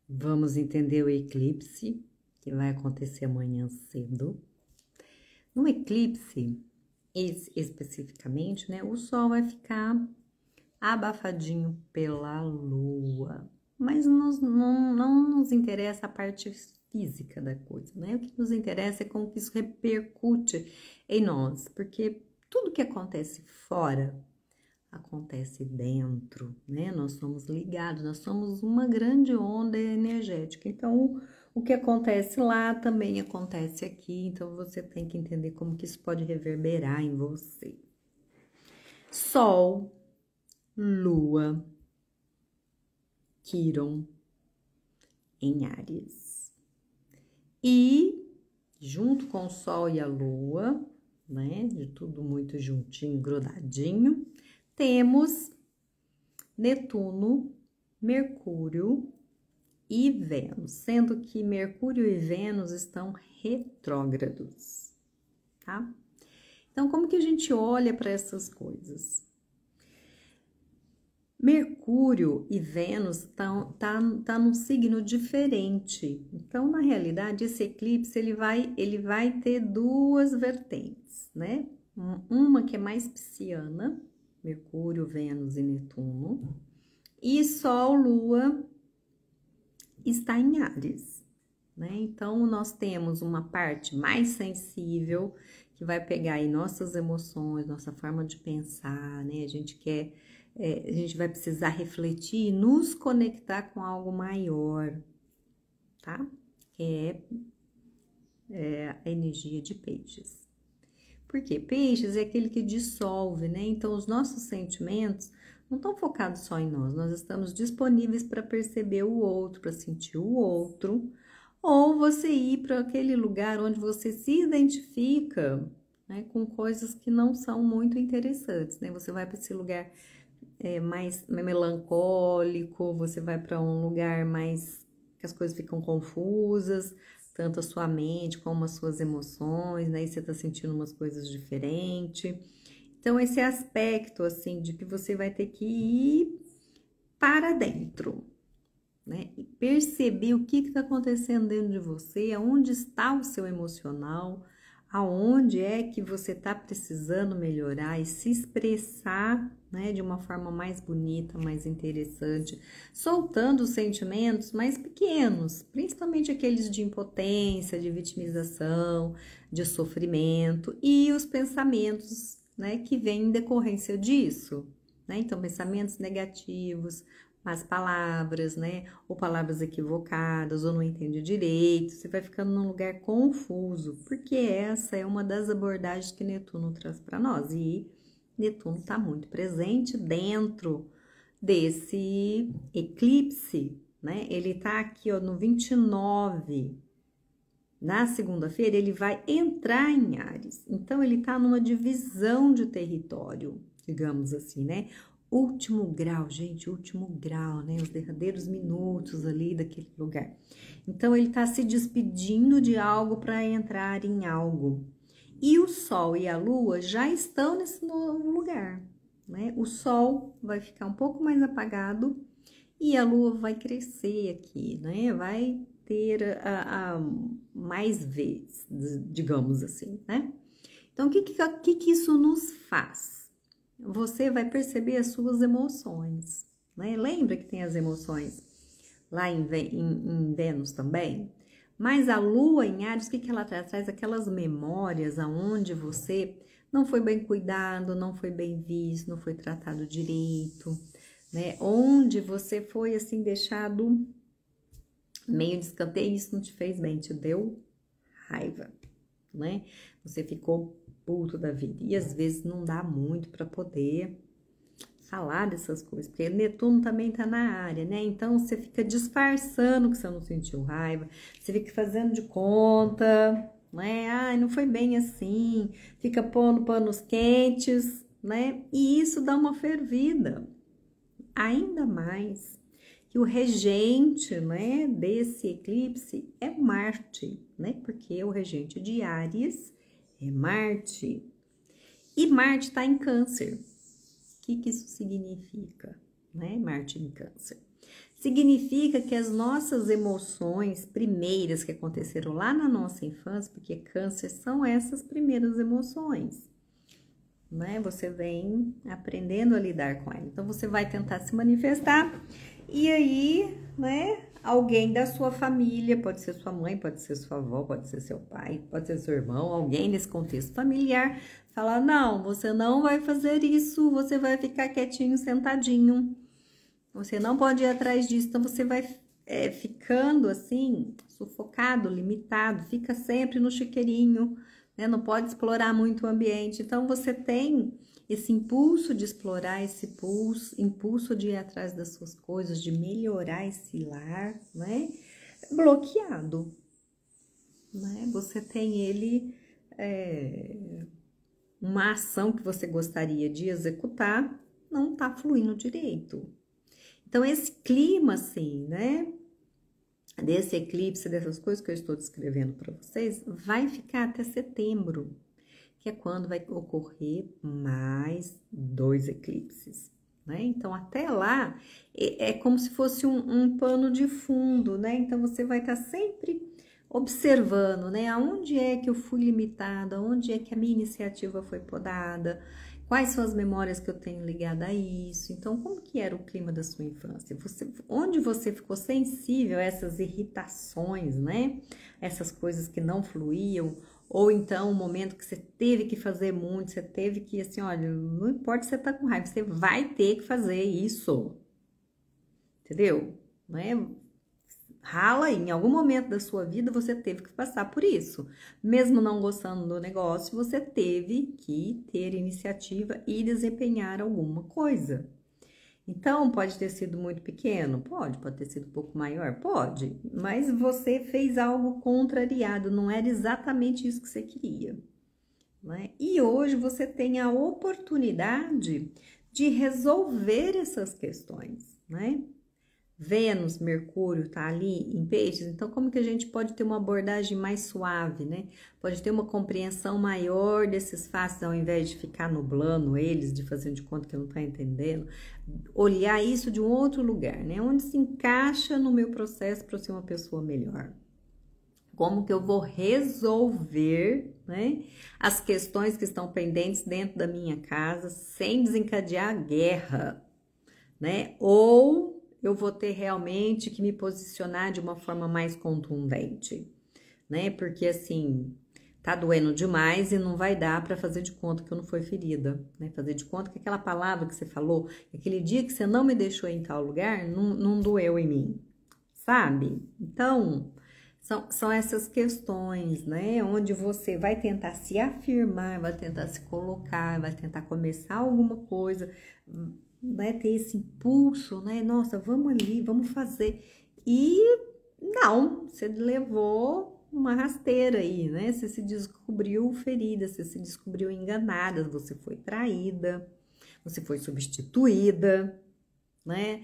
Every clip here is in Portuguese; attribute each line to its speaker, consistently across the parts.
Speaker 1: Vamos entender o eclipse, que vai acontecer amanhã cedo. No eclipse, especificamente, né, o Sol vai ficar abafadinho pela Lua. Mas não nos interessa a parte física da coisa, né? O que nos interessa é como que isso repercute em nós, porque tudo que acontece fora acontece dentro, né? Nós somos ligados, nós somos uma grande onda energética. Então, o que acontece lá também acontece aqui. Então, você tem que entender como que isso pode reverberar em você. Sol, Lua, Quiron em Áries. E junto com o Sol e a Lua, né? De tudo muito juntinho, grudadinho, temos Netuno, Mercúrio e Vênus, sendo que Mercúrio e Vênus estão retrógrados, tá? Então, como que a gente olha para essas coisas? Mercúrio e Vênus tá num signo diferente. Então, na realidade, esse eclipse ele vai ter duas vertentes, né? Uma que é mais pisciana, Mercúrio, Vênus e Netuno, e Sol, Lua está em Áries, né? Então, nós temos uma parte mais sensível que vai pegar aí nossas emoções, nossa forma de pensar, né? A gente vai precisar refletir e nos conectar com algo maior, tá? Que é a energia de peixes. Por quê? Peixes é aquele que dissolve, né? Então, os nossos sentimentos não estão focados só em nós estamos disponíveis para perceber o outro, para sentir o outro, ou você ir para aquele lugar onde você se identifica, né, com coisas que não são muito interessantes, né? Você vai para esse lugar mais melancólico, você vai para um lugar mais que as coisas ficam confusas, tanto a sua mente como as suas emoções, né? E você tá sentindo umas coisas diferentes. Então, esse aspecto, assim, de que você vai ter que ir para dentro, né? E perceber o que está acontecendo dentro de você, aonde está o seu emocional, aonde é que você está precisando melhorar e se expressar, né, de uma forma mais bonita, mais interessante, soltando os sentimentos mais pequenos, principalmente aqueles de impotência, de vitimização, de sofrimento e os pensamentos, né, que vêm em decorrência disso, né? Então, pensamentos negativos, más palavras, né? Ou palavras equivocadas, ou não entende direito, você vai ficando num lugar confuso, porque essa é uma das abordagens que Netuno traz para nós, e Netuno está muito presente dentro desse eclipse, né? Ele tá aqui, ó, no 29. Na segunda-feira, ele vai entrar em Áries, então ele tá numa divisão de território, digamos assim, né? Último grau, gente, último grau, né? Os derradeiros minutos ali daquele lugar. Então, ele tá se despedindo de algo para entrar em algo. E o Sol e a Lua já estão nesse novo lugar, né? O Sol vai ficar um pouco mais apagado e a Lua vai crescer aqui, né? Vai ter mais vezes, digamos assim, né? Então, o que isso nos faz? Você vai perceber as suas emoções, né? Lembra que tem as emoções lá em Vênus também? Mas a Lua em Áries, o que ela traz? Traz aquelas memórias aonde você não foi bem cuidado, não foi bem visto, não foi tratado direito, né? Onde você foi, assim, deixado meio de escanteio e isso não te fez bem, te deu raiva, né? Você ficou puto da vida. E às vezes não dá muito para poder falar dessas coisas, porque Netuno também tá na área, né? Então você fica disfarçando que você não sentiu raiva, você fica fazendo de conta, né? Ai, não foi bem assim, fica pondo panos quentes, né? E isso dá uma fervida. Ainda mais que o regente, né, desse eclipse é Marte, né? Porque o regente de Áries é Marte. E Marte está em Câncer. O que isso significa, né? Marte em Câncer. Significa que as nossas emoções primeiras que aconteceram lá na nossa infância, porque câncer são essas primeiras emoções, né? Você vem aprendendo a lidar com ela. Então, você vai tentar se manifestar e aí, né? Alguém da sua família, pode ser sua mãe, pode ser sua avó, pode ser seu pai, pode ser seu irmão, alguém nesse contexto familiar, fala, não, você não vai fazer isso, você vai ficar quietinho, sentadinho. Você não pode ir atrás disso, então você vai ficando assim, sufocado, limitado, fica sempre no chiqueirinho, né? Não pode explorar muito o ambiente. Então você tem esse impulso de explorar, esse impulso de ir atrás das suas coisas, de melhorar esse lar, né? Bloqueado, né? Você tem ele, uma ação que você gostaria de executar, não tá fluindo direito. Então, esse clima, assim, né, desse eclipse, dessas coisas que eu estou descrevendo para vocês, vai ficar até setembro, que é quando vai ocorrer mais 2 eclipses, né? Então, até lá, é como se fosse um pano de fundo, né? Então, você vai estar sempre observando, né? Aonde é que eu fui limitada, aonde é que a minha iniciativa foi podada, quais são as memórias que eu tenho ligada a isso? Então, como que era o clima da sua infância? Onde você ficou sensível a essas irritações, né? Essas coisas que não fluíam, ou então o momento que você teve que fazer muito, você teve que, assim, olha, não importa se você tá com raiva, você vai ter que fazer isso, entendeu? Né? Rala, em algum momento da sua vida você teve que passar por isso. Mesmo não gostando do negócio, você teve que ter iniciativa e desempenhar alguma coisa. Então, pode ter sido muito pequeno? Pode ter sido um pouco maior? Pode, mas você fez algo contrariado, não era exatamente isso que você queria, né? E hoje você tem a oportunidade de resolver essas questões, né? Vênus, Mercúrio tá ali em peixes, então como que a gente pode ter uma abordagem mais suave, né? Pode ter uma compreensão maior desses fatos, ao invés de ficar nublando eles, de fazer de conta que não tá entendendo, olhar isso de um outro lugar, né? Onde se encaixa no meu processo para eu ser uma pessoa melhor. Como que eu vou resolver, né, as questões que estão pendentes dentro da minha casa sem desencadear a guerra, né? Ou eu vou ter realmente que me posicionar de uma forma mais contundente, né? Porque assim, tá doendo demais e não vai dar para fazer de conta que eu não fui ferida, né? Fazer de conta que aquela palavra que você falou, aquele dia que você não me deixou em tal lugar, não doeu em mim, sabe? Então, são essas questões, né? Onde você vai tentar se afirmar, vai tentar se colocar, vai tentar começar alguma coisa, né, ter esse impulso, né? Nossa, vamos ali, vamos fazer. E não, você levou uma rasteira aí, né? Você se descobriu ferida, você se descobriu enganada, você foi traída, você foi substituída, né?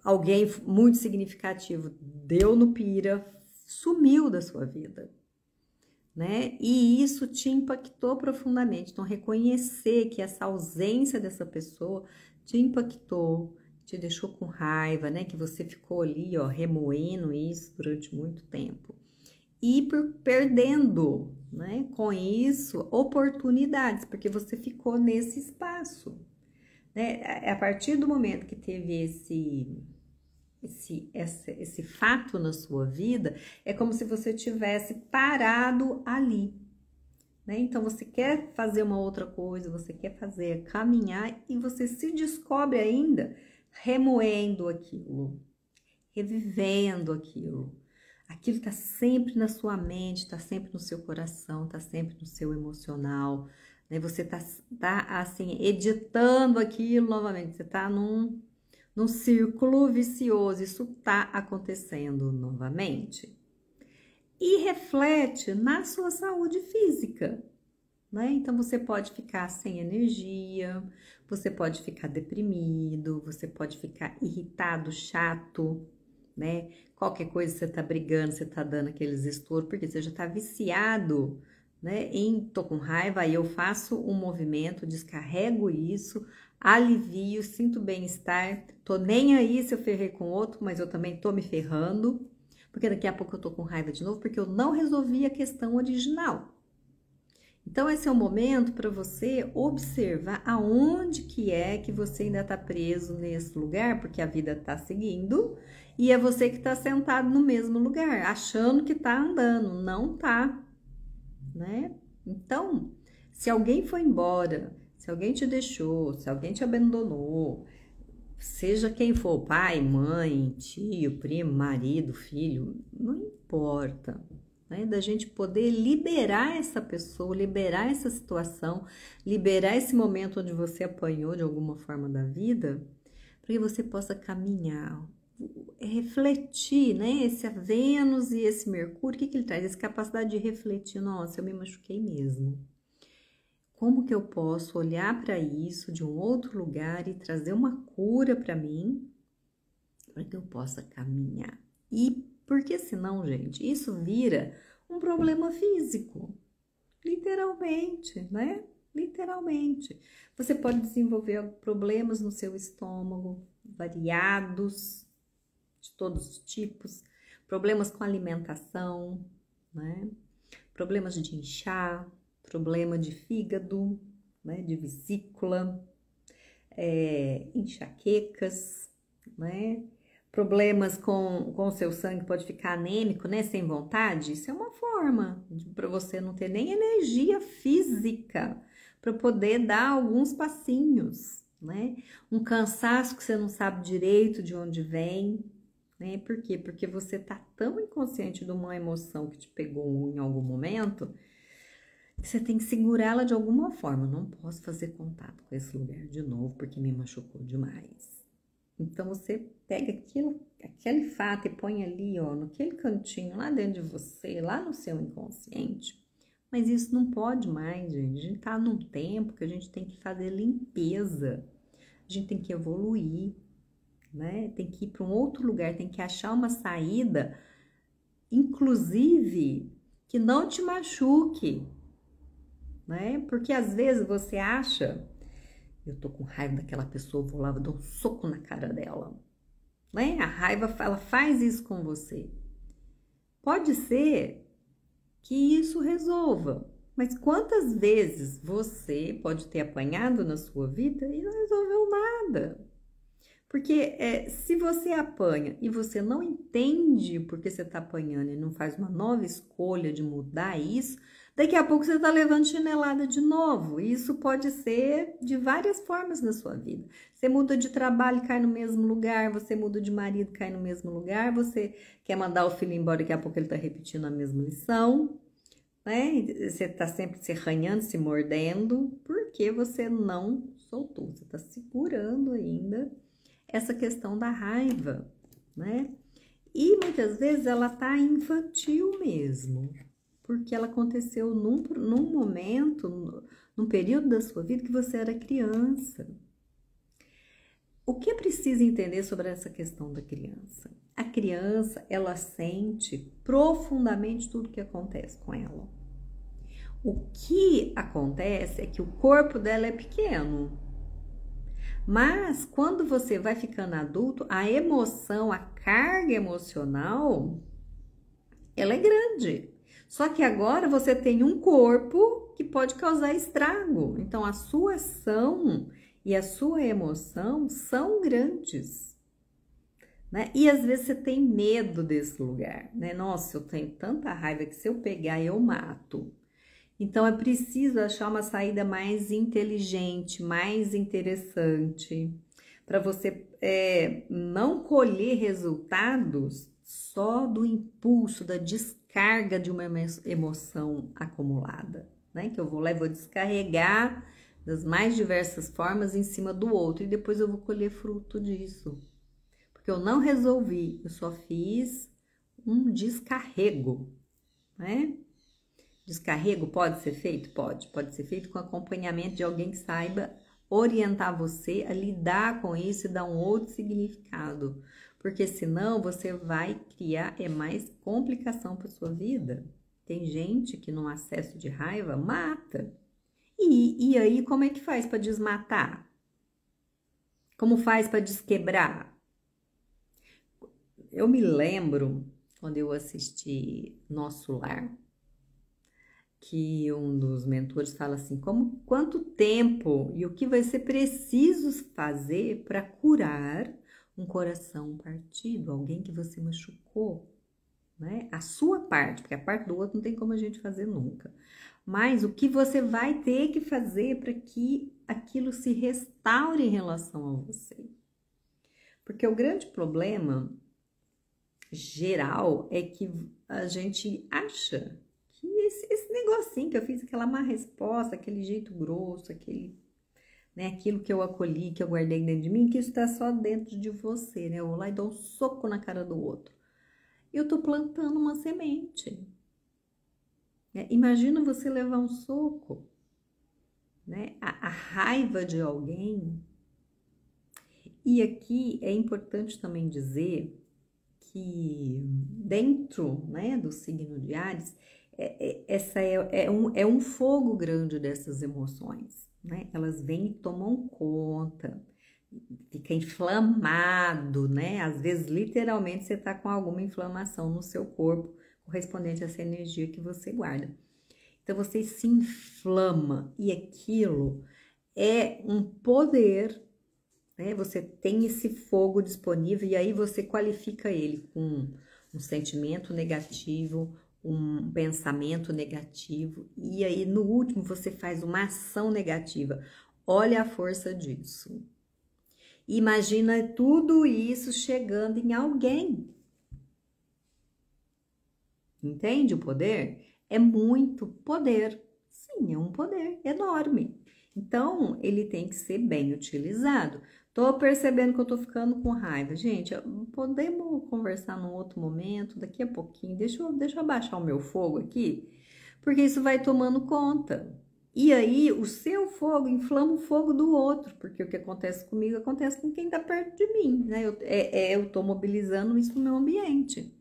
Speaker 1: Alguém muito significativo deu no pira, sumiu da sua vida, né? E isso te impactou profundamente. Então, reconhecer que essa ausência dessa pessoa te impactou, te deixou com raiva, né? Que você ficou ali, ó, remoendo isso durante muito tempo. E perdendo, né? Com isso, oportunidades, porque você ficou nesse espaço, né? A partir do momento que teve esse fato na sua vida, é como se você tivesse parado ali, né? Então, você quer fazer uma outra coisa, você quer fazer, caminhar, e você se descobre ainda remoendo aquilo, revivendo aquilo. Aquilo tá sempre na sua mente, tá sempre no seu coração, tá sempre no seu emocional, né? Você tá assim, editando aquilo novamente, você tá num círculo vicioso, isso tá acontecendo novamente. E reflete na sua saúde física, né? Então, você pode ficar sem energia, você pode ficar deprimido, você pode ficar irritado, chato, né? Qualquer coisa você tá brigando, você tá dando aqueles estouros, porque você já tá viciado, né? Tô com raiva, aí eu faço um movimento, descarrego isso, alivio, sinto bem-estar, tô nem aí se eu ferrei com outro, mas eu também tô me ferrando, porque daqui a pouco eu tô com raiva de novo, porque eu não resolvi a questão original. Então, esse é o momento para você observar aonde que é que você ainda tá preso nesse lugar, porque a vida tá seguindo, e é você que tá sentado no mesmo lugar, achando que tá andando, não tá, né? Então, se alguém foi embora, se alguém te deixou, se alguém te abandonou, seja quem for, pai, mãe, tio, primo, marido, filho, não importa, né? Da gente poder liberar essa pessoa, liberar essa situação, liberar esse momento onde você apanhou de alguma forma da vida, para que você possa caminhar, refletir, né? Esse Vênus e esse Mercúrio, o que ele traz? Essa capacidade de refletir, nossa, eu me machuquei mesmo. Como que eu posso olhar para isso de um outro lugar e trazer uma cura para mim, para que eu possa caminhar? E porque senão, gente, isso vira um problema físico, literalmente, né? Literalmente. Você pode desenvolver problemas no seu estômago, variados, de todos os tipos, problemas com alimentação, né? Problemas de inchar, problema de fígado, né? De vesícula, enxaquecas, né? Problemas com o seu sangue, pode ficar anêmico, né? Sem vontade. Isso é uma forma para você não ter nem energia física para poder dar alguns passinhos, né? Um cansaço que você não sabe direito de onde vem, né? Por quê? Porque você tá tão inconsciente de uma emoção que te pegou em algum momento que você tem que segurá-la de alguma forma. Eu não posso fazer contato com esse lugar de novo porque me machucou demais. Então, você pega aquele fato e põe ali, ó, naquele cantinho, lá dentro de você, lá no seu inconsciente. Mas isso não pode mais, gente. A gente tá num tempo que a gente tem que fazer limpeza. A gente tem que evoluir, né? Tem que ir para um outro lugar, tem que achar uma saída, inclusive, que não te machuque, né? Porque às vezes você acha... Eu tô com raiva daquela pessoa, vou lá, vou dar um soco na cara dela, né? A raiva, ela faz isso com você. Pode ser que isso resolva, mas quantas vezes você pode ter apanhado na sua vida e não resolveu nada? Porque se você apanha e você não entende por que você tá apanhando e não faz uma nova escolha de mudar isso, daqui a pouco você tá levando chinelada de novo. E isso pode ser de várias formas na sua vida. Você muda de trabalho e cai no mesmo lugar, você muda de marido e cai no mesmo lugar, você quer mandar o filho embora e daqui a pouco ele tá repetindo a mesma lição, né? Você tá sempre se arranhando, se mordendo, porque você não soltou, você tá segurando ainda essa questão da raiva, né? E muitas vezes ela tá infantil mesmo, porque ela aconteceu num momento, num período da sua vida que você era criança. O que é preciso entender sobre essa questão da criança? A criança, ela sente profundamente tudo que acontece com ela. O que acontece é que o corpo dela é pequeno. Mas quando você vai ficando adulto, a emoção, a carga emocional, ela é grande. Só que agora você tem um corpo que pode causar estrago. Então a sua ação e a sua emoção são grandes, né? E às vezes você tem medo desse lugar, né? Nossa, eu tenho tanta raiva que se eu pegar eu mato. Então, é preciso achar uma saída mais inteligente, mais interessante, para você não colher resultados só do impulso, da descarga de uma emoção acumulada, né? Que eu vou lá e vou descarregar das mais diversas formas em cima do outro, e depois eu vou colher fruto disso. Porque eu não resolvi, eu só fiz um descarrego, né? Descarrego pode ser feito? Pode ser feito com acompanhamento de alguém que saiba orientar você a lidar com isso e dar um outro significado, porque senão você vai criar mais complicação para sua vida. Tem gente que no acesso de raiva mata. E aí como é que faz para desmatar? Como faz para desquebrar? Eu me lembro quando eu assisti Nosso Lar, que um dos mentores fala assim, quanto tempo e o que vai ser preciso fazer para curar um coração partido, alguém que você machucou, né? A sua parte, porque a parte do outro não tem como a gente fazer nunca. Mas o que você vai ter que fazer para que aquilo se restaure em relação a você. Porque o grande problema geral é que a gente acha que esse negocinho que eu fiz, aquela má resposta, aquele jeito grosso, aquilo que eu acolhi, que eu guardei dentro de mim, que isso está só dentro de você, né? Eu vou lá e dou um soco na cara do outro. Eu tô plantando uma semente. Imagina você levar um soco, né? A raiva de alguém. E aqui é importante também dizer que dentro, né, do signo de Áries, essa é um fogo grande dessas emoções, né? Elas vêm e tomam conta, fica inflamado, né? Às vezes, literalmente, você tá com alguma inflamação no seu corpo, correspondente a essa energia que você guarda. Então, você se inflama e aquilo é um poder, né? Você tem esse fogo disponível e aí você qualifica ele com um sentimento negativo, um pensamento negativo e aí no último você faz uma ação negativa. Olha a força disso. Imagina tudo isso chegando em alguém. Entende o poder? É muito poder. Sim, é um poder enorme. Então, ele tem que ser bem utilizado. Tô percebendo que eu tô ficando com raiva. Gente, podemos conversar num outro momento, daqui a pouquinho. Deixa eu abaixar o meu fogo aqui, porque isso vai tomando conta. E aí, o seu fogo inflama o fogo do outro, porque o que acontece comigo acontece com quem tá perto de mim, né? Eu tô mobilizando isso no meu ambiente.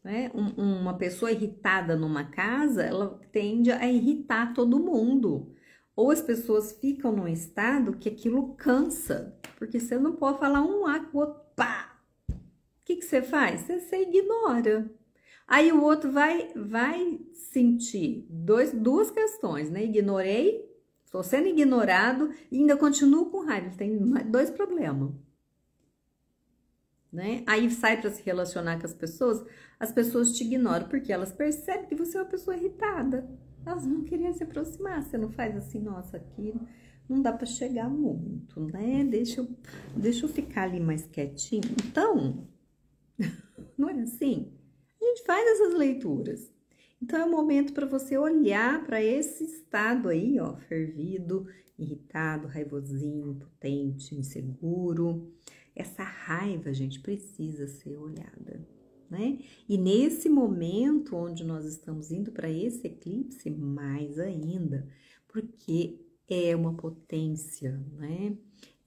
Speaker 1: Né? Uma pessoa irritada numa casa, ela tende a irritar todo mundo. Ou as pessoas ficam num estado que aquilo cansa, porque você não pode falar um A com o outro, pá! O que você faz? Você ignora. Aí o outro vai sentir duas questões, né? Ignorei, estou sendo ignorado e ainda continuo com raiva. Tem dois problemas. Né? Aí sai para se relacionar com as pessoas te ignoram porque elas percebem que você é uma pessoa irritada. Elas não queriam se aproximar. Você não faz assim, nossa, aqui não dá para chegar muito, né? Deixa eu ficar ali mais quietinho. Então, não é assim? A gente faz essas leituras. Então, é o momento para você olhar para esse estado aí, ó, fervido, irritado, raivosinho, potente, inseguro. Essa raiva, gente, precisa ser olhada, né? E nesse momento onde nós estamos indo para esse eclipse, mais ainda, porque é uma potência, né?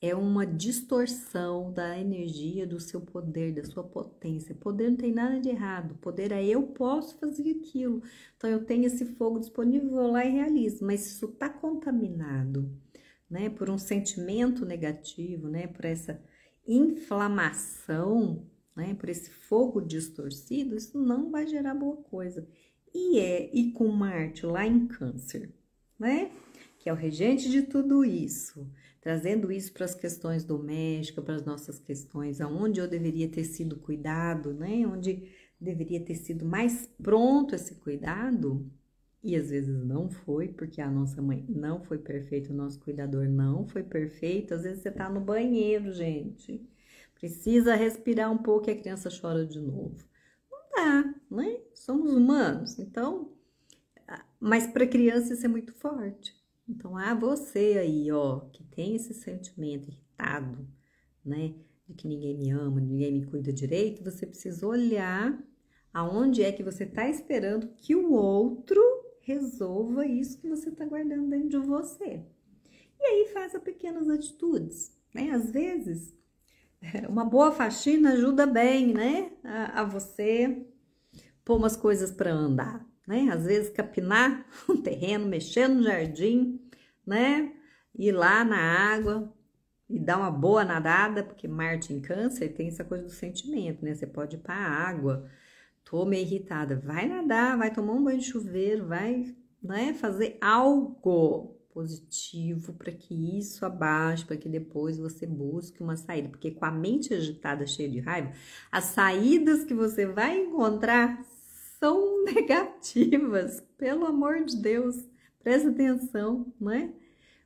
Speaker 1: É uma distorção da energia do seu poder, da sua potência. Poder não tem nada de errado. Poder é eu posso fazer aquilo. Então eu tenho esse fogo disponível, vou lá e realizo. Mas isso está contaminado, né? Por um sentimento negativo, né? Por essa inflamação, né? Por esse fogo distorcido, isso não vai gerar boa coisa. E com Marte lá em Câncer, né? Que é o regente de tudo isso. Trazendo isso para as questões domésticas, para as nossas questões, aonde eu deveria ter sido cuidado, né? Onde deveria ter sido mais pronto esse cuidado, e às vezes não foi, porque a nossa mãe não foi perfeita, o nosso cuidador não foi perfeito. Às vezes você tá no banheiro, gente, precisa respirar um pouco e a criança chora de novo. Não dá, né? Somos humanos, então, mas para criança isso é muito forte. Então, você aí, ó, que tem esse sentimento irritado, né, de que ninguém me ama, ninguém me cuida direito, você precisa olhar aonde é que você tá esperando que o outro resolva isso que você tá guardando dentro de você. E aí faça pequenas atitudes, né? Às vezes, uma boa faxina ajuda bem, né, a você pôr umas coisas para andar. Né? Às vezes capinar um terreno, mexer no jardim, né? Ir lá na água e dá uma boa nadada, porque Marte em Câncer tem essa coisa do sentimento, né? Você pode ir para a água, tô meio irritada, vai nadar, vai tomar um banho de chuveiro, vai, né, fazer algo positivo para que isso abaixe, para que depois você busque uma saída, porque com a mente agitada, cheia de raiva, as saídas que você vai encontrar são negativas, pelo amor de Deus, presta atenção, né?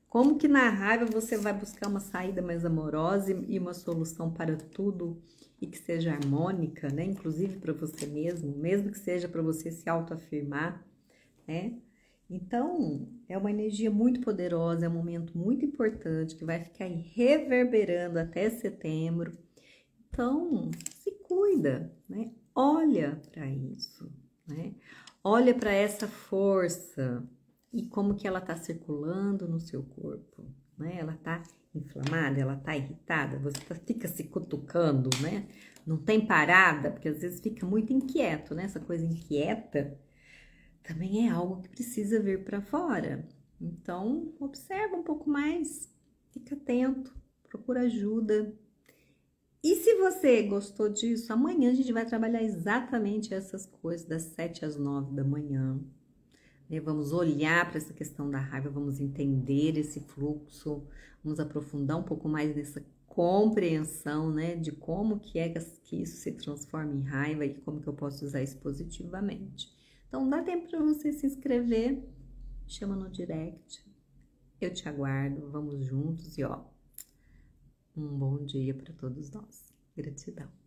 Speaker 1: Como que na raiva você vai buscar uma saída mais amorosa e uma solução para tudo e que seja harmônica, né? Inclusive para você mesmo que seja para você se autoafirmar, né? Então, é uma energia muito poderosa, é um momento muito importante que vai ficar aí reverberando até setembro. Então, se cuida, né? Olha para isso, né? Olha para essa força e como que ela está circulando no seu corpo, né? Ela está inflamada, ela está irritada, você fica se cutucando, né? Não tem parada, porque às vezes fica muito inquieto, né? Essa coisa inquieta também é algo que precisa vir para fora. Então, observa um pouco mais, fica atento, procura ajuda. E se você gostou disso, amanhã a gente vai trabalhar exatamente essas coisas das 7 às 9 da manhã. Vamos olhar para essa questão da raiva, vamos entender esse fluxo, vamos aprofundar um pouco mais nessa compreensão, né, de como que é que isso se transforma em raiva e como que eu posso usar isso positivamente. Então, dá tempo para você se inscrever, chama no direct, eu te aguardo, vamos juntos e ó, um bom dia para todos nós. Gratidão.